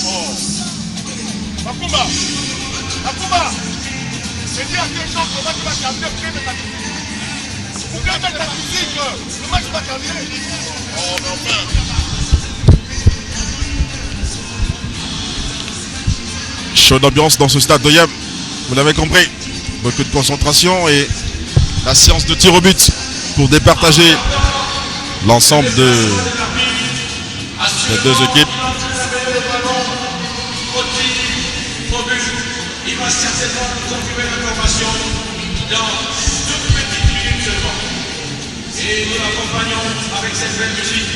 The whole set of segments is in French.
Oh. Makumba. C'est dire à quel genre le match va terminer, vous pouvez mettre la musique. Vous pouvez mettre la musique. Le match va terminer. Oh, mais enfin. Chaude ambiance dans ce stade de Yem. Vous l'avez compris. Beaucoup de concentration et la séance de tir au but pour départager l'ensemble des deux équipes. Il va certainement nous confirmer l'information dans 2 petites minutes seulement. Et nous l'accompagnons avec cette belle musique.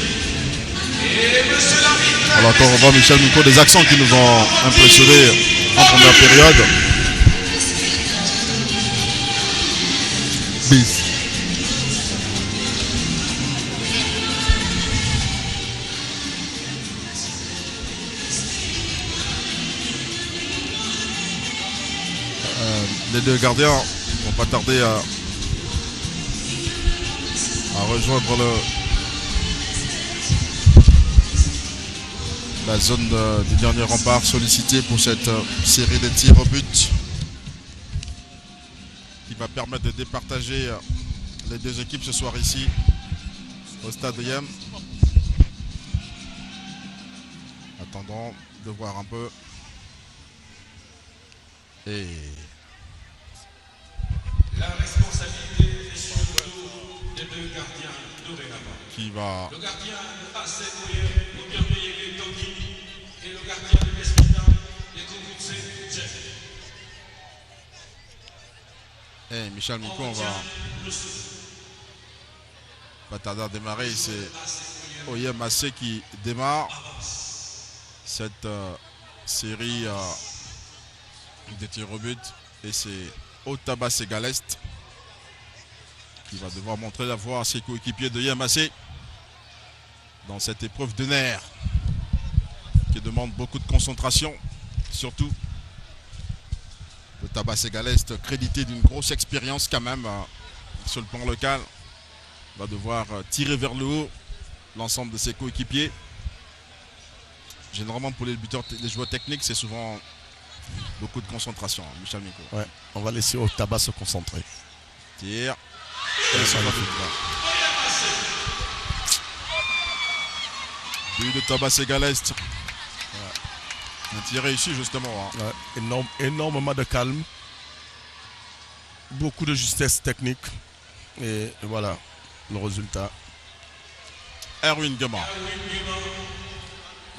Et monsieur l'arbitre. Alors quand on voit Michel Miko, des accents qui nous ont impressionnés en première période. Bis. Les deux gardiens vont pas tarder à rejoindre la zone du dernier rempart sollicité pour cette série de tirs au but qui va permettre de départager les deux équipes ce soir ici au stade de Yem. Attendons de voir un peu. Et la responsabilité est sur le dos des 2 gardiens dorénavant. Qui va. Le gardien de AC Oyer, le gardien de Toki et le gardien de Mespita, les Kokoutse Jeff. Eh, Michel Miko, on va pas tarder à démarrer. C'est Oyem AC qui démarre cette série des tirs au but. Et c'est Otaba Segalest qui va devoir montrer la voie à ses coéquipiers de Yamassé dans cette épreuve de nerfs qui demande beaucoup de concentration. Surtout Otaba Segalest, crédité d'une grosse expérience quand même sur le plan local, va devoir tirer vers le haut l'ensemble de ses coéquipiers. Généralement pour les joueurs techniques, c'est souvent beaucoup de concentration, Michel Miko. Ouais, on va laisser Otaba se concentrer. Tir. But de Otaba Segalest. Ouais. Un tir réussi justement. Hein. Ouais, énormément de calme. Beaucoup de justesse technique. Et voilà le résultat. Erwin Gema.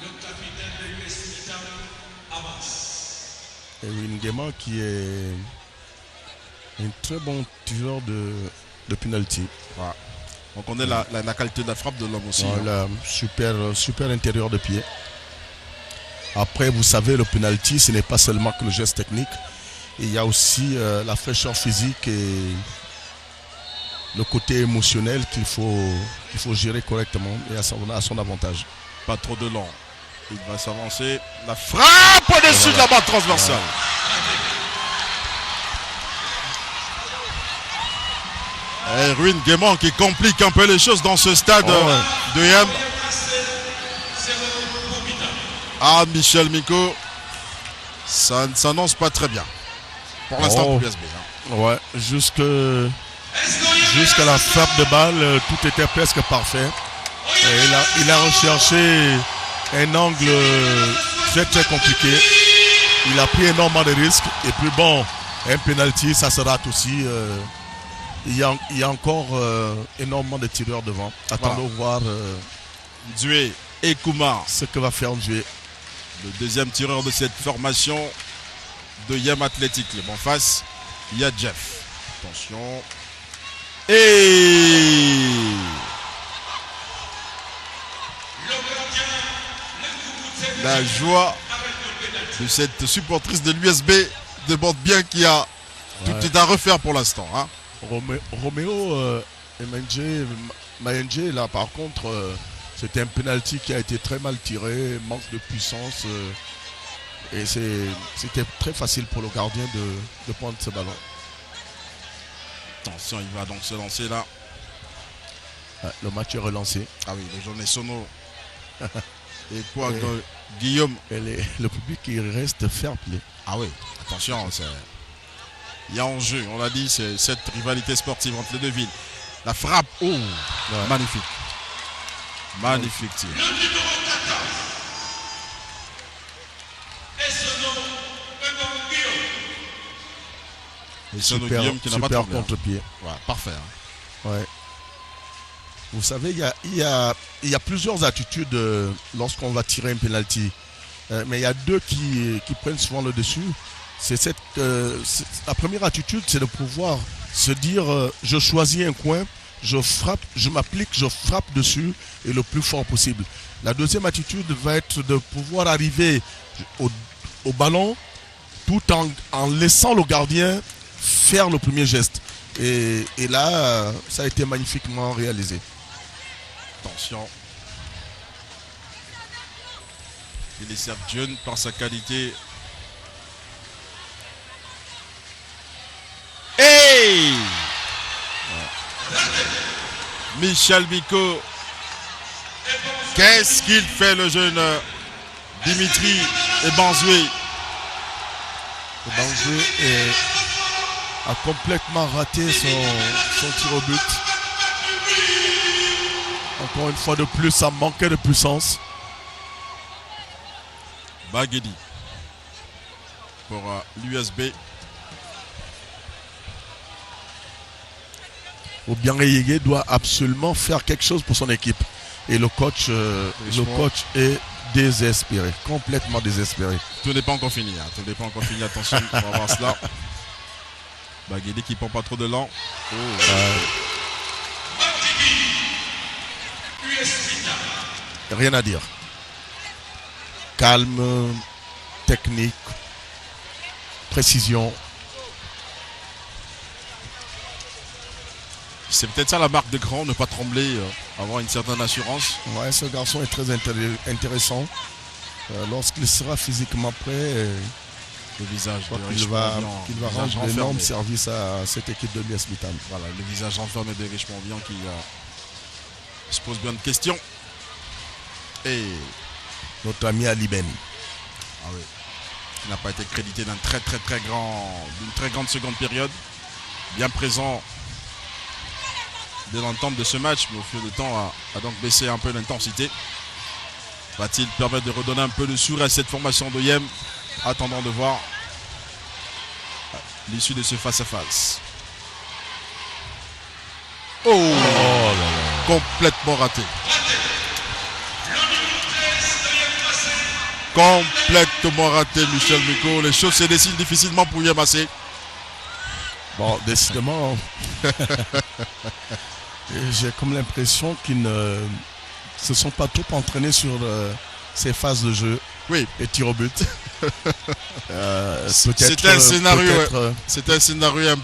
Le capitaine de Mespita avance. Erwin Gema qui est un très bon tireur de penalty. Ouais. On connaît la qualité de la frappe de l'homme aussi. Voilà, super intérieur de pied. Après, vous savez, le penalty, ce n'est pas seulement que le geste technique. Il y a aussi la fraîcheur physique et le côté émotionnel qu'il faut gérer correctement et à son avantage. Pas trop de long. Il va s'avancer. La frappe au-dessus de la barre transversale. Erwin Gaiement qui complique un peu les choses dans ce stade de Yem. Ah, Michel Miko, ça ne s'annonce pas très bien. Pour l'instant pour l'USB. Hein. Ouais, jusqu'à la frappe de balle, tout était presque parfait. Et il a recherché un angle très compliqué. Il a pris énormément de risques. Et puis bon, un penalty, ça se rate aussi. Il y a encore énormément de tireurs devant. Attendons voir Dué et Koumar. Ce que va faire Dué. Le deuxième tireur de cette formation de Yem Athletic. En face, il y a Jeff. Attention. Et la joie de cette supportrice de l'USB demande bien qu'il y a tout est à refaire pour l'instant. Hein. Roméo Maenge, là par contre, c'était un penalty qui a été très mal tiré, manque de puissance. Et c'était très facile pour le gardien de prendre ce ballon. Attention, il va donc se lancer là. Le match est relancé. Ah oui, le jaune est sono. Et quoi, Guillaume? Et le public, il reste fair play. Ah oui, attention, il y a en jeu, on l'a dit, c'est cette rivalité sportive entre les deux villes. La frappe, magnifique. Magnifique tir. Le numéro 14. Et ce nom, Guillaume. Et c'est Super, Guillaume qui n'a pas super tremblé. contre-pied. Ouais, parfait. Hein. Ouais. Vous savez, il y a plusieurs attitudes lorsqu'on va tirer un penalty. Mais il y a deux qui prennent souvent le dessus. La première attitude, c'est de pouvoir se dire je choisis un coin, je frappe, je m'applique, je frappe dessus et le plus fort possible. La deuxième attitude va être de pouvoir arriver au ballon tout en laissant le gardien faire le premier geste. Et là, ça a été magnifiquement réalisé. Attention. Il est certes jeune par sa qualité. Hey! Michel Miko. Qu'est-ce qu'il fait le jeune Dimitri Ebanzoué? Ebanzoué a complètement raté son tir au but. Encore une fois de plus, ça manquait de puissance. Baguedi pour l'USB. Obiang doit absolument faire quelque chose pour son équipe. Et le coach est désespéré, complètement désespéré. Tout n'est pas encore fini. Hein. Tout n'est pas encore fini. Attention, on va voir cela. Baguedi qui prend pas trop de lent. Rien à dire. Calme, technique, précision. C'est peut-être ça la marque de grand, ne pas trembler, avoir une certaine assurance. Ouais, ce garçon est très intéressant. Lorsqu'il sera physiquement prêt, le visage il va rendre d'énormes services à cette équipe de l'US Mitam. Voilà, le visage enfermé de Richemont Vian qui se pose bien de questions. Et notre ami Ali Ben. Ah oui. Qui n'a pas été crédité d'une très grande seconde période. Bien présent dès l'entente de ce match, mais au fil du temps a donc baissé un peu l'intensité. Va-t-il permettre de redonner un peu de sourire à cette formation d'OIM? Attendons de voir l'issue de ce face-à-face. Oh, là là. Complètement raté. Complètement raté, Michel Miko. Les choses se dessinent difficilement pour Yamassé. Bon, décidément, j'ai comme l'impression qu'ils ne se sont pas trop entraînés sur ces phases de jeu. Oui. Et tir au but. C'était un scénario. C'était un scénario.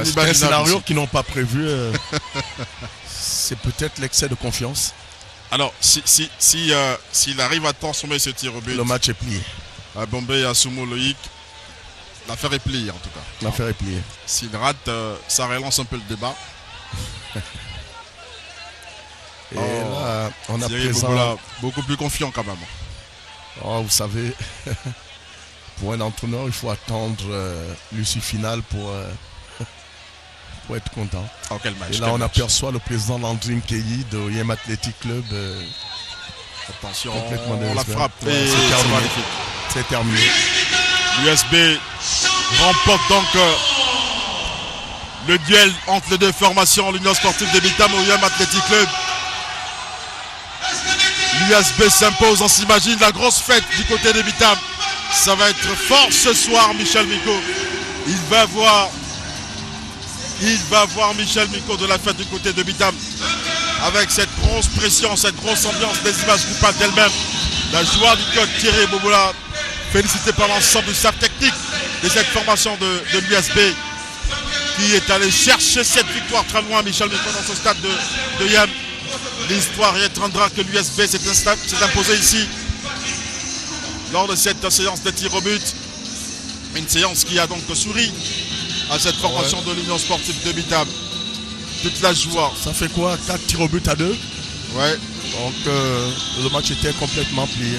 C'était un scénario qu'ils n'ont pas prévu. C'est peut-être l'excès de confiance. Alors, s'il arrive à transformer ce tir au but, le match est plié. À Bombay et à Sumo Loïc, l'affaire est pliée en tout cas. L'affaire est pliée. S'il rate, ça relance un peu le débat. Et là, on a Thierry Bobola, beaucoup plus confiant quand même. Oh, vous savez, pour un entraîneur, il faut attendre l'issue finale pour être content. Oh, quel match, et là, on aperçoit le président Landry Keyi de OIM Athletic Club. Attention, on la frappe. C'est terminé. L'USB remporte donc le duel entre les deux formations, l'Union Sportive de Mitam et OIM Athletic Club. L'USB s'impose, on s'imagine la grosse fête du côté de Mitam. Ça va être fort ce soir, Michel Miko. Il va voir Michel Miko de la fête du côté de Mitam. Avec cette grosse pression, cette grosse ambiance, des images qui parlent d'elles-mêmes. La joie du coach Thierry Bobola, félicité par l'ensemble du staff technique de cette formation de l'USB qui est allé chercher cette victoire très loin, Michel Miko, dans ce stade de Yam. L'histoire retiendra que l'USB s'est imposé ici lors de cette séance de tir au but. Une séance qui a donc souri à cette formation de l'Union Sportive de Mitam. Toute la joie. Ça fait quoi, 4 tirs au but à 2? Ouais. Donc le match était complètement plié.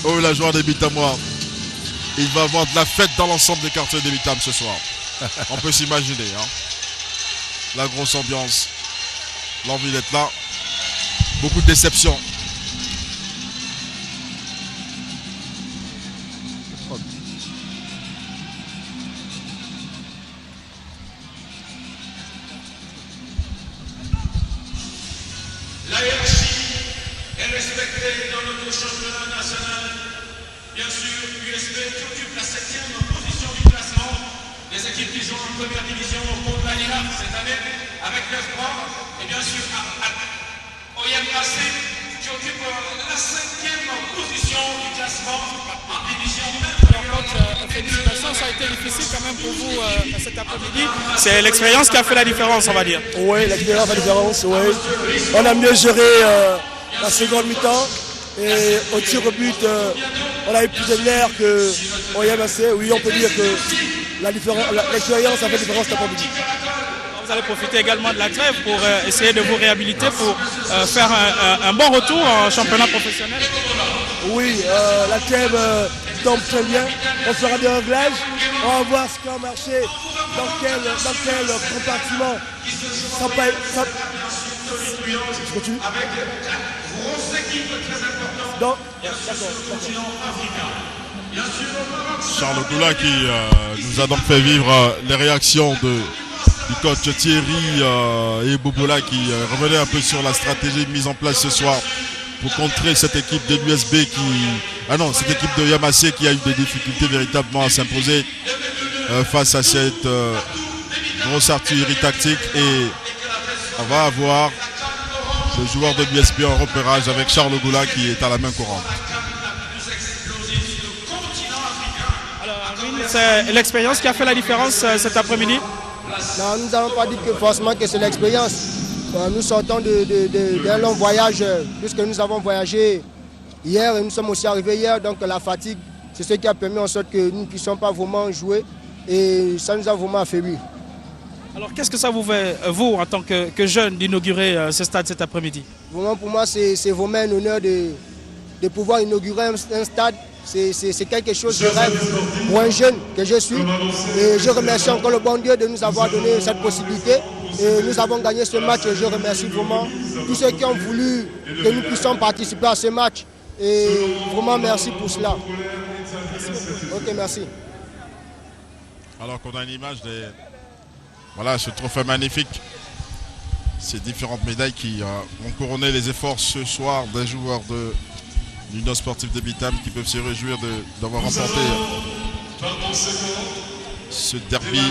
Oh, la joie des Bitamois. Il va y avoir de la fête dans l'ensemble des quartiers des Bitam ce soir. On peut s'imaginer. Hein. La grosse ambiance. L'envie d'être là. Beaucoup de déceptions. La hiérarchie est respectée dans notre championnat national. Bien sûr, USB qui occupe la 7e position du classement. Les équipes qui jouent en première division au cours de la Liga cette année avec 9 points. Et bien sûr, OYMAC qui occupe la 5e position du classement en division. Alors coach, félicitations, ça a été difficile quand même pour vous cet après-midi. C'est l'expérience qui a fait la différence, on va dire. Oui, l'expérience fait la différence, oui. On a mieux géré la seconde mi-temps et au tir au but, on a eu plus de l'air que OYMAC. Oui, on peut dire que l'expérience a fait la différence cet après-midi. Vous allez profiter également de la trêve pour essayer de vous réhabiliter pour faire un bon retour en championnat professionnel. Oui, la trêve tombe très bien. On fera des réglages. On va voir ce qui a marché, dans quel compartiment. Je continue. Donc, Charles Goula qui nous a donc fait vivre les réactions du coach Thierry et Bobola qui revenait un peu sur la stratégie mise en place ce soir pour contrer cette équipe de l'USB cette équipe de Yamassé qui a eu des difficultés véritablement à s'imposer face à cette grosse artillerie tactique. Et on va avoir le joueur de l'USB en repérage avec Charles Goula qui est à la main courante. C'est l'expérience qui a fait la différence cet après-midi. Non, nous n'allons pas dire que forcément que c'est l'expérience. Nous sortons d'un long voyage, puisque nous avons voyagé hier et nous sommes aussi arrivés hier. Donc la fatigue, c'est ce qui a permis en sorte que nous ne puissions pas vraiment jouer et ça nous a vraiment affaibli. Alors qu'est-ce que ça vous fait, vous, en tant que jeune, d'inaugurer ce stade cet après-midi? Vraiment pour moi, c'est vraiment un honneur de pouvoir inaugurer un stade. C'est quelque chose de rêve pour un jeune que je suis. Et je remercie encore le bon Dieu de nous avoir donné cette possibilité. Et nous avons gagné ce match et je remercie vraiment tous ceux qui ont voulu que nous puissions participer à ce match. Et vraiment merci pour cela. Ok, merci. Alors qu'on a une image voilà, ce trophée magnifique. Ces différentes médailles qui vont couronner les efforts ce soir des joueurs de l'Union sportive de Bitam qui peuvent se réjouir d'avoir remporté ce derby.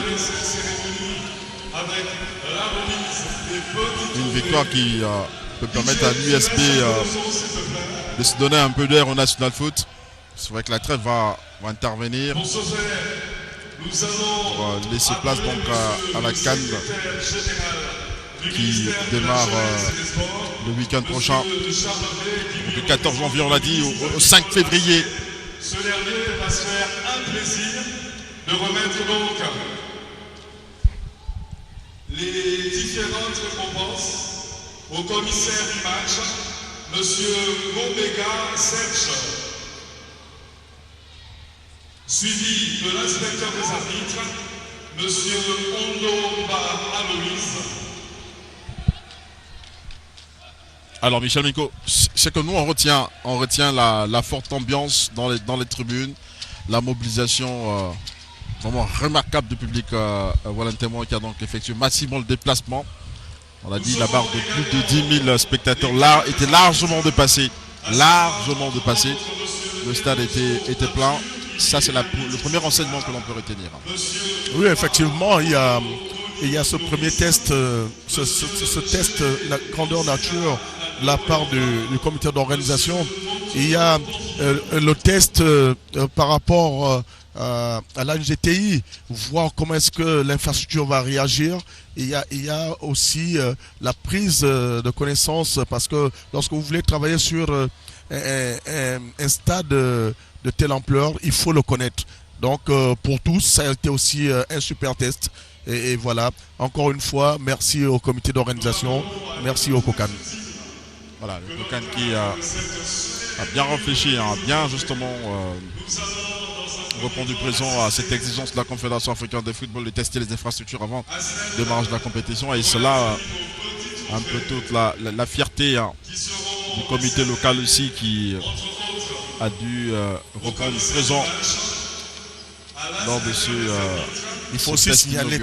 Une victoire qui peut permettre à l'USB de se donner un peu d'air au National Foot. C'est vrai que la trêve va intervenir pour laisser place donc à la CAN qui démarre le week-end prochain. Du 14 janvier, on l'a dit, au 5 février. Ce dernier va se faire un plaisir de remettre donc les différentes récompenses au commissaire du match, M. Gobega Serge, suivi de l'inspecteur des arbitres, M. Ondomba Aloïse. Alors Michel Minko, c'est que nous on retient la forte ambiance dans les tribunes, la mobilisation vraiment remarquable du public walentémois qui a donc effectué massivement le déplacement. On a dit la barre de plus de 10 000 spectateurs là était largement dépassée. Le stade était plein. Ça c'est le premier renseignement que l'on peut retenir. Oui, effectivement, il y a ce premier test, ce test la grandeur nature de la part du comité d'organisation. Il y a le test par rapport à l'ANGTI, voir comment est-ce que l'infrastructure va réagir. Il y a aussi la prise de connaissance, parce que lorsque vous voulez travailler sur un stade de telle ampleur, il faut le connaître. Donc pour tous, ça a été aussi un super test. Et voilà, encore une fois, merci au comité d'organisation, merci au COCAN. Voilà, le COCAN qui a bien réfléchi, a bien justement répondu présent à cette exigence de la Confédération africaine de football de tester les infrastructures avant le démarrage de la compétition. Et cela, un peu toute la fierté du comité local aussi qui a dû répondre présent lors de ce. Il faut aussi signaler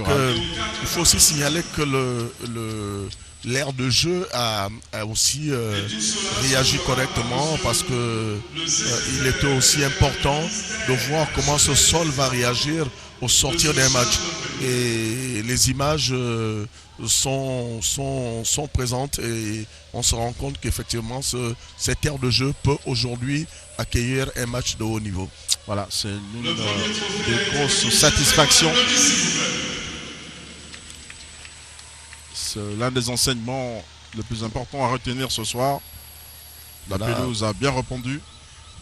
que l'aire de jeu a aussi réagi correctement parce que il était aussi important de voir comment ce sol va réagir au sortir d'un match. Et les images sont présentes et on se rend compte qu'effectivement cette aire de jeu peut aujourd'hui accueillir un match de haut niveau. Voilà, c'est l'une des grosses satisfactions. C'est l'un des enseignements les plus importants à retenir ce soir. La pelouse a bien répondu.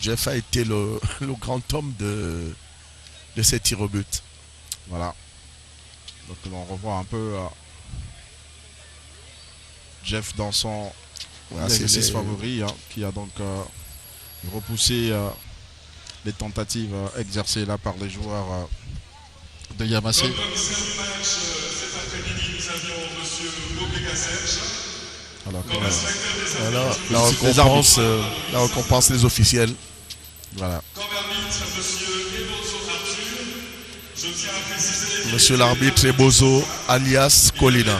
Jeff a été le grand homme de ces tirs au but. Voilà. Donc on revoit un peu Jeff dans son exercice favori, qui a donc repoussé les tentatives exercées là par les joueurs de Yamassé. Alors, la récompense des officiels. Voilà. Monsieur l'arbitre Ebozo alias Colina.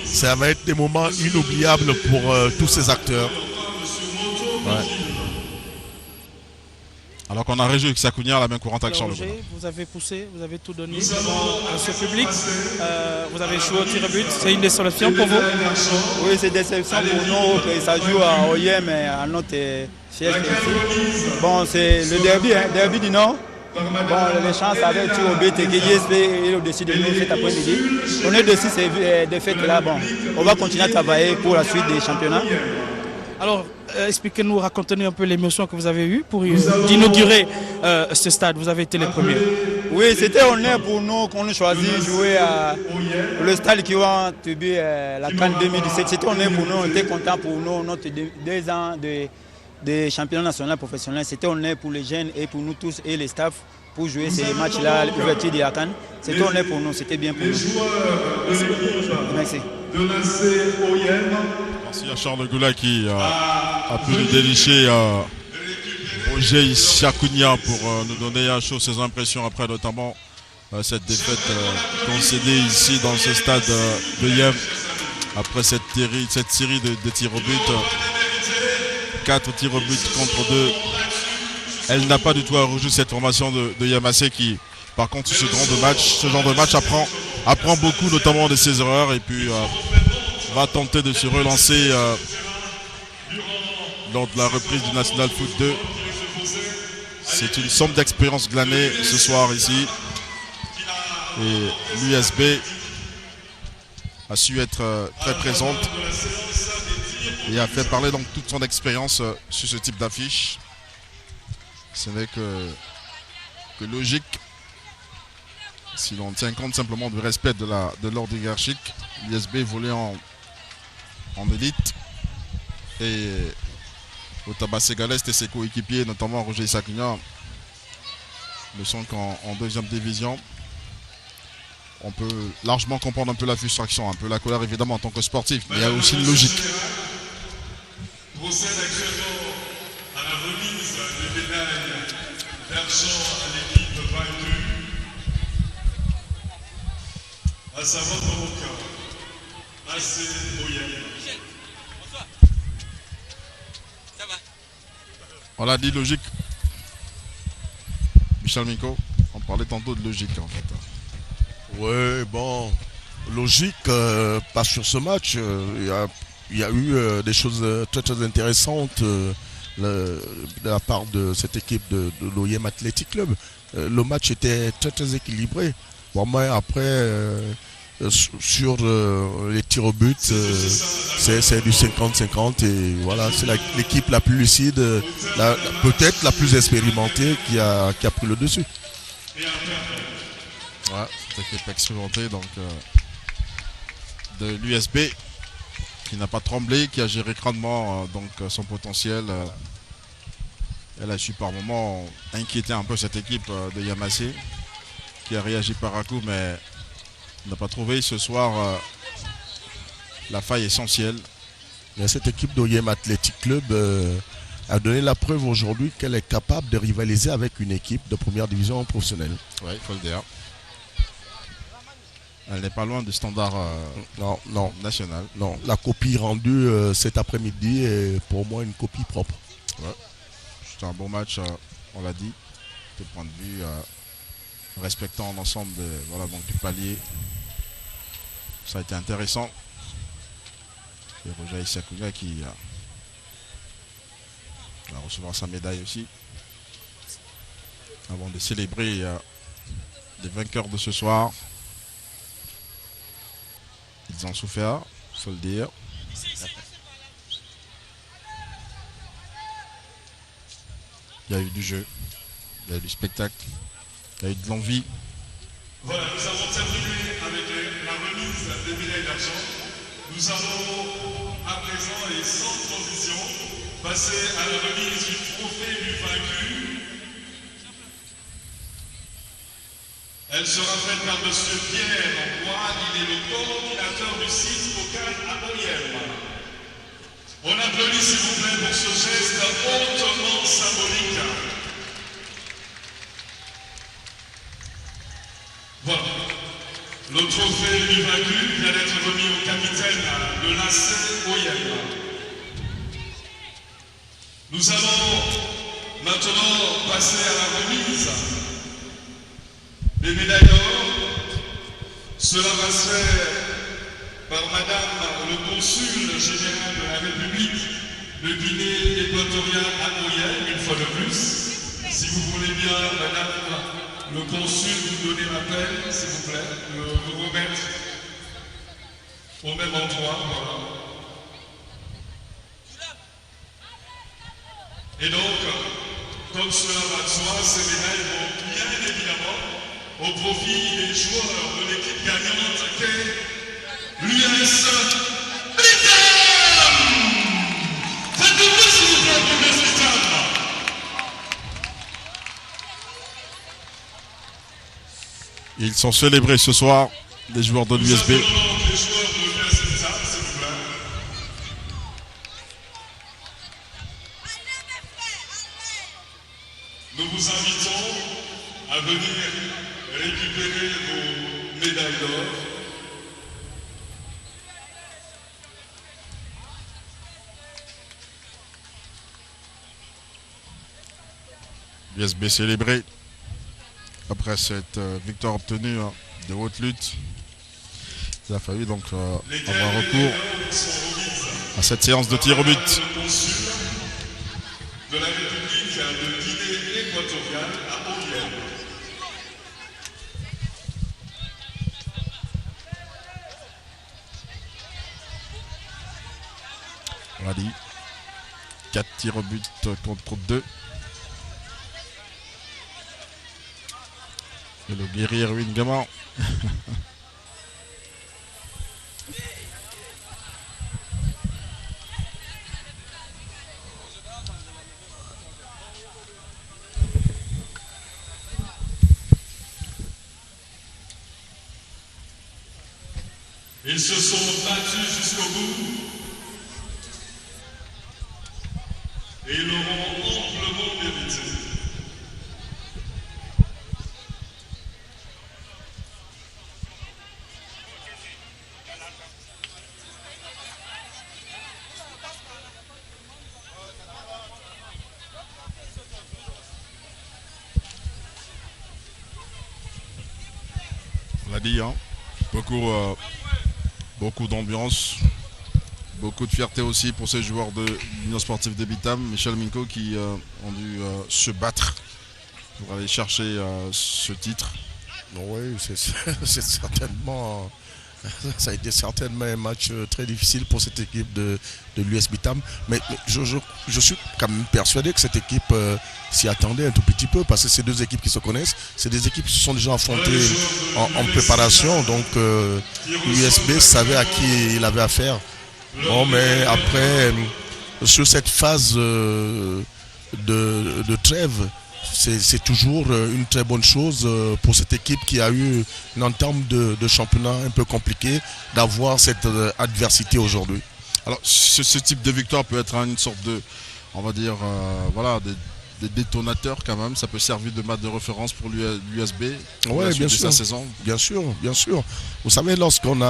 Ça va être des moments inoubliables pour tous ces acteurs. Ouais. Alors qu'on a réjoui que Sakounia à la main courante avec Charles. Vous avez poussé, vous avez tout donné à ce public. Vous avez joué au tir au but. C'est une déception pour vous? Oui, c'est une déception pour nous que ça joue à OIM et à notre siège ici. Bon, c'est le derby du Nord. Bon, les chances avec tir au but et que ISP est au-dessus de nous cet après-midi. On est dessus ces défaites-là. Bon, on va continuer à travailler pour la suite des championnats. Alors, expliquez-nous, racontez-nous un peu l'émotion que vous avez eue pour inaugurer ce stade. Vous avez été les premiers. Oui, c'était honneur pour nous qu'on ait choisi de jouer à le stade qui va attribuer la CAN 2017. C'était honneur pour nous, on était content pour nous, notre 2 ans de championnat national professionnel. C'était honneur pour les jeunes et pour nous tous et les staffs pour jouer ces matchs-là, l'ouverture de la CAN. C'était honneur pour nous, c'était bien pour nous. Merci. Merci à Charles Goula qui a pu nous dénicher Roger Sakounia pour nous donner à chaud ses impressions après notamment cette défaite concédée ici dans ce stade de Yem après cette série de tirs au but. 4 tirs au but contre 2. Elle n'a pas du tout à rougir cette formation de Yamassé qui, par contre, ce genre de match apprend beaucoup, notamment de ses erreurs, et puis va tenter de se relancer lors de la reprise du National Foot 2. C'est une somme d'expérience glanée ce soir ici. Et l'USB a su être très présente et a fait parler donc toute son expérience sur ce type d'affiche. Ce n'est que logique si l'on tient compte simplement du respect de l'ordre hiérarchique. L'USB volait en élite et au Tabac Ségaleste et ses coéquipiers, notamment Roger Sakounia, ne sont qu'en 2e division. On peut largement comprendre un peu la frustration, un peu la colère évidemment en tant que sportif, mais il y a aussi une logique. Procède actuellement à la remise des médailles d'argent à l'équipe vaincue, à savoir Marocain, AC Oyem. On l'a dit, logique. Michel Miko, on parlait tantôt de logique en fait. Oui, bon, logique, pas sur ce match. Il y a eu des choses très très intéressantes de la part de cette équipe de l'OIM Athletic Club. Le match était très très équilibré. Bon, mais après, sur les tirs au but, c'est du 50-50 et voilà, c'est l'équipe la plus lucide, peut-être la plus expérimentée qui a pris le dessus. Ouais, cette équipe expérimentée donc de l'USB qui n'a pas tremblé, qui a géré grandement son potentiel. Elle a su par moments inquiéter un peu cette équipe de Yamasé qui a réagi par à coup, mais n'a pas trouvé ce soir la faille essentielle. Mais cette équipe d'Oyem Athletic Club a donné la preuve aujourd'hui qu'elle est capable de rivaliser avec une équipe de première division professionnelle. Oui, il faut le dire. Elle n'est pas loin du standard national. Non, la copie rendue cet après-midi est pour moi une copie propre. Ouais. C'était un bon match, on l'a dit, de point de vue respectant l'ensemble du palier. Ça a été intéressant. Et Roger Isakuga qui va recevoir sa médaille aussi. Avant de célébrer les vainqueurs de ce soir. Ils ont souffert, il faut le dire. Il y a eu du jeu, il y a eu du spectacle, il y a eu de l'envie. Voilà, nous avons terminé avec la remise des médailles d'argent. Nous allons à présent et sans transition passer à la remise du trophée du vaincu. Elle sera faite par M. Pierre Roy, il est le coordinateur du site local à Oyem. On applaudit s'il vous plaît pour ce geste hautement symbolique. Voilà. Le trophée du vaincu vient d'être remis au capitaine de l'AC Oyem. Nous allons maintenant passer à la remise des médailles d'or. Cela va se faire par Madame le consul général de la République de Guinée équatoriale à Oyem, une fois de plus. Si vous voulez bien, Madame le consul, vous donner l'appel, s'il vous plaît, le remettre au même endroit. Voilà. Et donc, comme cela va de soi, ces médailles vont bien évidemment au profit des joueurs de l'équipe gagnante qu'est l'US Britam. Faites du bruit s'il vous plaît pour l'US Britam. Ils sont célébrés ce soir, les joueurs de l'USB. Les joueurs de l'US Britam, s'il vous plaît. Nous vous invitons à venir récupérer vos médailles d'or. L'USB célébré après cette victoire obtenue de haute lutte. Il a fallu donc avoir recours à cette séance de tir au but. Le consul de la République de Guinée équatoriale à Oyem. On l'a dit. 4 tirs au but contre 2. Et le guerrier ruine gamin. Ils se sont battus jusqu'au bout et ils l'auront amplement mérité. On l'a dit, hein. Beaucoup d'ambiance, beaucoup de fierté aussi pour ces joueurs de l'Union sportive de Bitam, Michel Minko, qui ont dû se battre pour aller chercher ce titre. Oui, c'est certainement Ça a été certainement un match très difficile pour cette équipe de l'USB Tam. Mais je suis quand même persuadé que cette équipe s'y attendait un tout petit peu parce que c'est deux équipes qui se connaissent. C'est des équipes qui se sont déjà affrontées en préparation. Donc l'USB savait à qui il avait affaire. Bon, mais après, sur cette phase de trêve, c'est toujours une très bonne chose pour cette équipe qui a eu une entame de championnat un peu compliquée d'avoir cette adversité aujourd'hui. Alors ce type de victoire peut être une sorte de, on va dire, voilà, des détonateurs quand même. Ça peut servir de match de référence pour l'USB. Oui, bien sûr. Sa saison. Bien sûr, bien sûr. Vous savez, lorsqu'on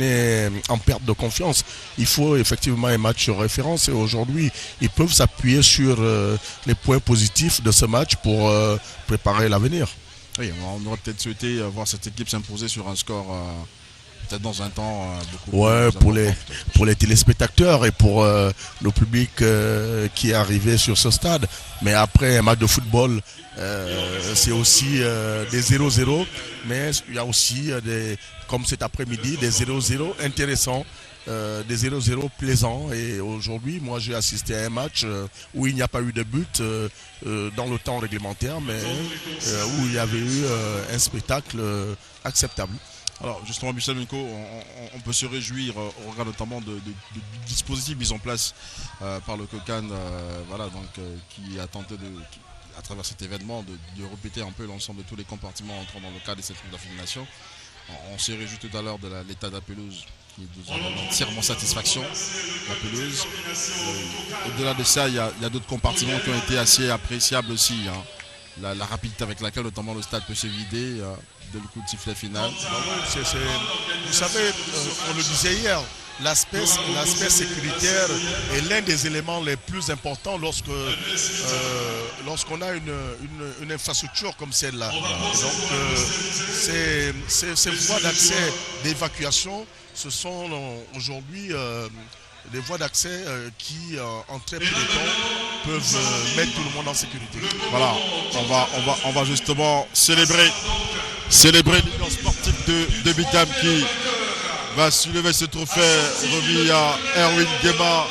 est en perte de confiance, il faut effectivement un match de référence. Et aujourd'hui, ils peuvent s'appuyer sur les points positifs de ce match pour préparer l'avenir. Oui, on aurait peut-être souhaité voir cette équipe s'imposer sur un score peut-être dans un temps beaucoup ouais, plus pour les téléspectateurs et pour le public qui est arrivé sur ce stade. Mais après un match de football, c'est aussi des 0-0, mais il y a aussi comme cet après-midi, des 0-0 intéressants. Des 0-0 plaisants, et aujourd'hui moi j'ai assisté à un match où il n'y a pas eu de but dans le temps réglementaire, mais où il y avait eu un spectacle acceptable. Alors justement, Michel Minko, on peut se réjouir au regard notamment du dispositif mis en place par le COCAN, voilà, donc, qui a tenté à travers cet événement de répéter un peu l'ensemble de tous les compartiments entrant dans le cadre de cette Coupe d'Afrique des Nations. On s'est réjoui tout à l'heure de l'état de la pelouse qui nous a entièrement satisfaction, la pelouse. Au-delà de ça, il y a d'autres compartiments qui ont été assez appréciables aussi, hein. La rapidité avec laquelle notamment le stade peut se vider dès le coup de sifflet final. Vous savez, on le disait hier, l'aspect sécuritaire est l'un des éléments les plus importants lorsqu'on a une infrastructure comme celle-là. Donc ces voies d'accès d'évacuation, ce sont aujourd'hui des voies d'accès qui, en très peu de temps, peuvent mettre tout le monde en sécurité. Voilà, on va justement célébrer l'union sportive de Bitam qui va soulever ce trophée remis à Erwin Guéma,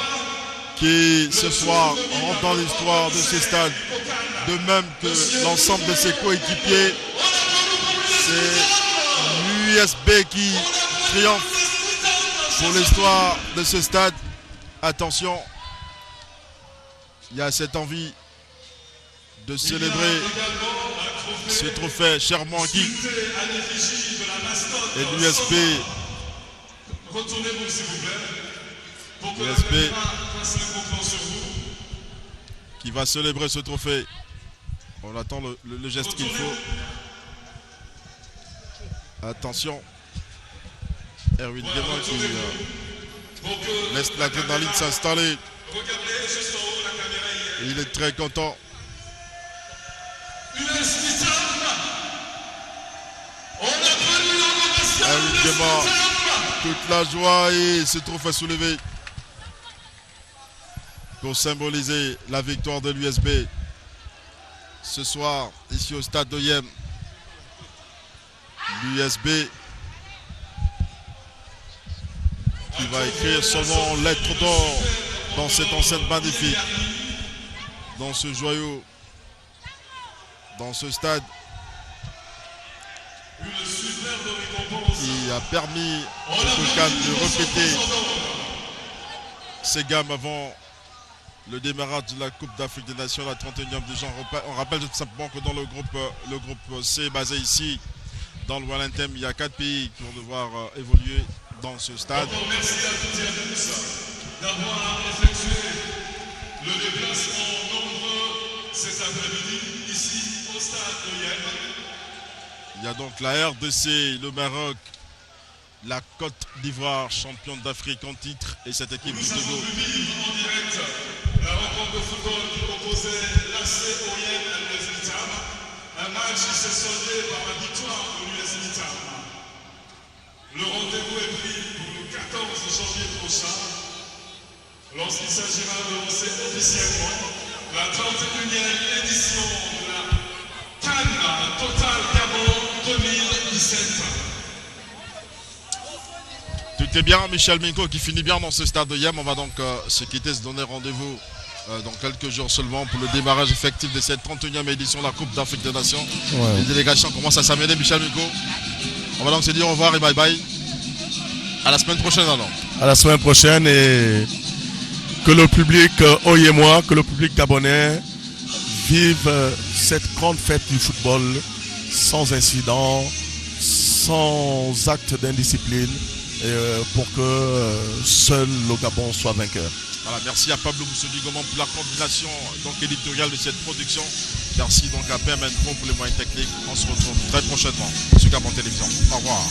qui ce soir rentre dans l'histoire de ce stade, de même que l'ensemble de ses coéquipiers. C'est l'USB qui triomphe pour l'histoire de ce stade. Attention, il y a cette envie de célébrer ce trophée chèrement acquis. Et l'USB qui va célébrer ce trophée. On attend le geste qu'il faut. Attention, Erwin Guéma qui laisse l'adrénaline s'installer. Il est très content. Erwin Guéma, toute la joie et ce trophée soulevé pour symboliser la victoire de l'USB ce soir ici au stade de Yem. L'USB qui va écrire son nom en lettres d'or dans cette enceinte magnifique, dans ce joyau, dans ce stade qui a permis au COCAN de répéter ses gammes avant le démarrage de la Coupe d'Afrique des Nations, la 31e du genre. On rappelle tout simplement que dans le groupe C basé ici dans le Wellington, il y a 4 pays qui vont devoir évoluer dans ce stade. Merci à toutes et à tous d'avoir effectué le déplacement nombreux cet après-midi ici au stade de Yem. Il y a donc la RDC, le Maroc, la Côte d'Ivoire, championne d'Afrique en titre, et cette équipe du Togo. Nous avons vivre en direct la rencontre de football qui opposait l'AC Oyem à l'US Vitam. Un match qui s'est soldé par la victoire de l'US Vitam. Le rendez-vous est pris pour le 14 janvier prochain, lorsqu'il s'agira de lancer officiellement la 31e édition de la CAN Total Gabon 2017. Écoutez bien, Michel Minko qui finit bien dans ce stade de Yem. On va donc se quitter, se donner rendez-vous dans quelques jours seulement pour le démarrage effectif de cette 31e édition de la Coupe d'Afrique des Nations. Ouais. Les délégations commencent à s'amener, Michel Minko. On va donc se dire au revoir et bye bye. À la semaine prochaine alors. À la semaine prochaine et que le public oyémois, que le public gabonais vive cette grande fête du football sans incident, sans acte d'indiscipline, pour que seul le Gabon soit vainqueur. Voilà, merci à Pablo Moussoudi Goman pour la coordination donc, éditoriale de cette production. Merci donc à Permettre pour les moyens techniques. On se retrouve très prochainement sur Gabon Télévision. Au revoir.